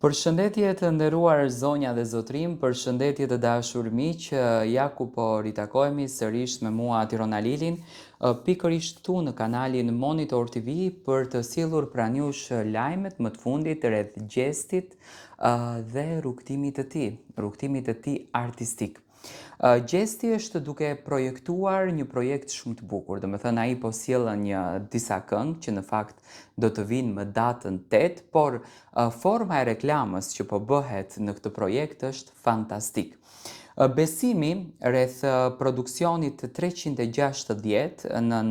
Përshëndetje të nderuar zonja dhe zotrim, përshëndetje të dashur miq, ja ku po ritakohemi sërish me mua Tirona Lilin, pikërisht këtu në kanalin Monitor TV për të sjellur pranë jush lajmet më të fundit rreth Gjestit dhe rrugtimit të tij artistik. Gjesti është duke projektuar një projekt shumë të bukur, domethënë ai po sjell disa këngë që në fakt do të vinë më datën 8, por forma e reklamës që po bëhet në këtë projekt është fantastik. Besimi rreth produksionit 360 në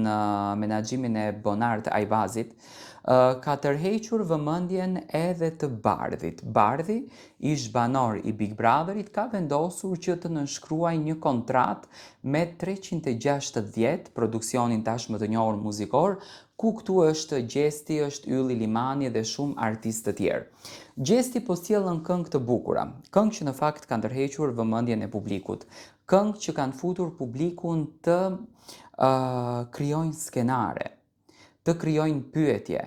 menaxhimin e Bonart Ajvazit ka tërhequr vëmendjen edhe të Bardhit. Bardhi, ish banor i Big Brotherit, ka vendosur që të nënshkruajë një kontratë me 360, produksionin tashmë të njohur muzikor, ku këtu është Gjesti, është Ylli Limani dhe shumë artistë të tjerë. Gjesti po sjellën këngë të bukura, këngë që në fakt kanë tërhequr vëmendjen e publikut, këngë që kanë futur publikun të krijojnë skenare, të krijojnë pyetje,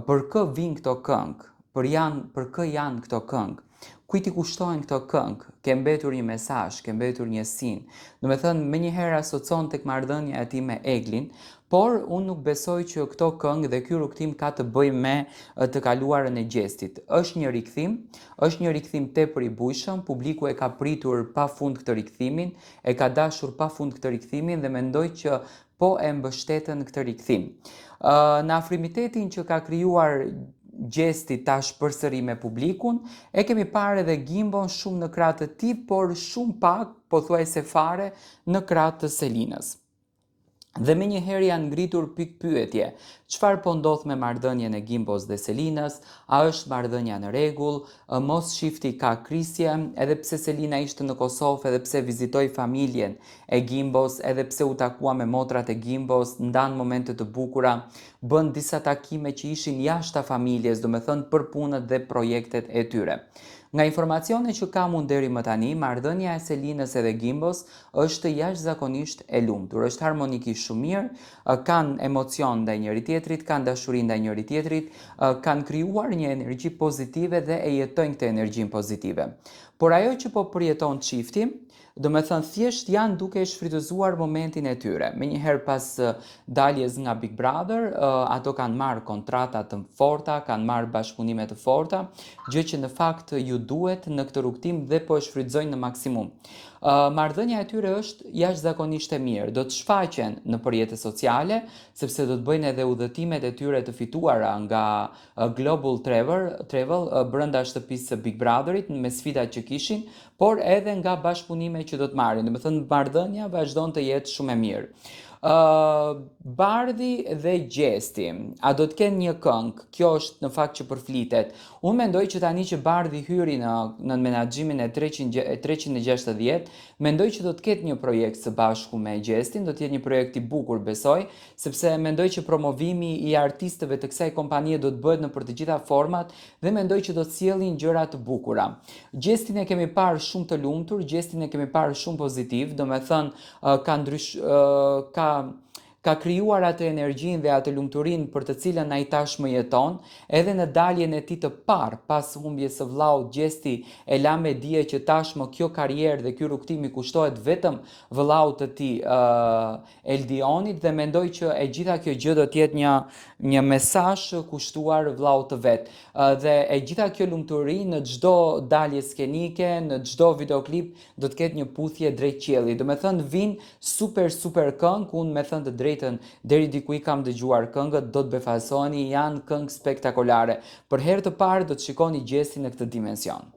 për kë vijnë këto këngë, për kë janë këto këngë, kujt i kushtojnë këto këngë, ke mbetur një mesazh, ke mbetur një sin. Domethënë menjëherë asocion tek marrëdhënia e tij me Eglin, por unë nuk besoj që këto këngë dhe ky rrugtim ka të bëjë me të kaluarën e Gjestit. Është një rikthim tepër i bujshëm, publiku e ka pritur pafund këtë rikthimin, e ka dashur pafund këtë rikthimin dhe mendoj që po e mbështeten këtë rikthim. Në afrimitetin që ka krijuar Gjesti tash përsëri me publikun, e kemi parë edhe Gimbon shumë në krah të tij, por shumë pak, pothuajse fare, në krah të Selinës. Dhe menjëherë janë ngritur pikpyetje, çfarë po ndodh me marrëdhënien e Gimbos dhe Selinës, a është marrëdhënia në rregull, mos shifti ka krisje, edhe pse Selina ishte në Kosovë, edhe pse vizitoi familjen e Gimbos, edhe pse u takua me motrat e Gimbos, ndan momente të bukura, bën disa takime që ishin jashta familjes, domethënë për punët dhe projektet e tyre. Nga informacione që kam unë deri më tani, marrëdhënia e Selinës edhe Gimbos është jashtëzakonisht e lumtur, është harmonikisht shumë mirë, kanë emocion ndaj njëri tjetrit, kanë dashuri ndaj njëri tjetrit, kanë krijuar një energji pozitive dhe e jetojnë këtë energjinë pozitive. Por ajo që po përjeton çifti, do me thënë thjesht janë duke shfrytëzuar momentin e tyre. Menjëherë pas daljes nga Big Brother, ato kanë marrë kontrata të forta, kanë marrë bashkëpunime të forta, gjë që në fakt ju duhet në këtë rrugtim dhe po e shfrytëzojnë në maksimum. Marrëdhënia e tyre është jashtëzakonisht e mirë, do të shfaqen në rrjetet sociale, sepse do të bëjnë edhe udhëtimet e tyre të fituara nga Global Travel brenda shtëpisë së Big Brotherit me sfidat që kishin, por edhe nga bashkëpunime që do të marrin. Domethënë marrëdhënia vazhdon të jetë shumë e mirë. Bardhi dhe Gjesti, a do të kenë një këngë? Kjo është në fakt që përflitet. Unë mendoj që tani që Bardhi hyri në menaxhimin e 360, mendoj që do të ketë një projekt së bashku me Gjestin, do të jetë një projekt i bukur, besoj, sepse mendoj që promovimi i artistëve të kësaj kompanie do të bëhet nëpër të gjitha format dhe mendoj që do të sjellin gjëra të bukura. Gjestin e kemi parë shumë të lumtur, Gjestin e kemi parë shumë pozitiv, domethënë ka krijuar atë energjinë dhe atë lumturinë për të cilën ai tashmë jeton, edhe në daljen e tij të parë pas humbjes së vllaut, Gjesti e la me dije që tashmë kjo karrierë dhe ky rrugtim i kushtohet vetëm vllaut të tij Eldionit dhe mendoj që e gjitha kjo gjë do të jetë një mesazh kushtuar vllaut të vet. Dhe e gjitha kjo lumturi në çdo dalje skenike, në çdo videoklip do të ketë një puthje drejt qiellit. Domethënë vinë super këngë, unë me thënë të drejtën deri diku i kam dëgjuar këngët, do të befasoni, janë këngë spektakolare. Për herë të parë do të shikoni Gjestin në këtë dimension.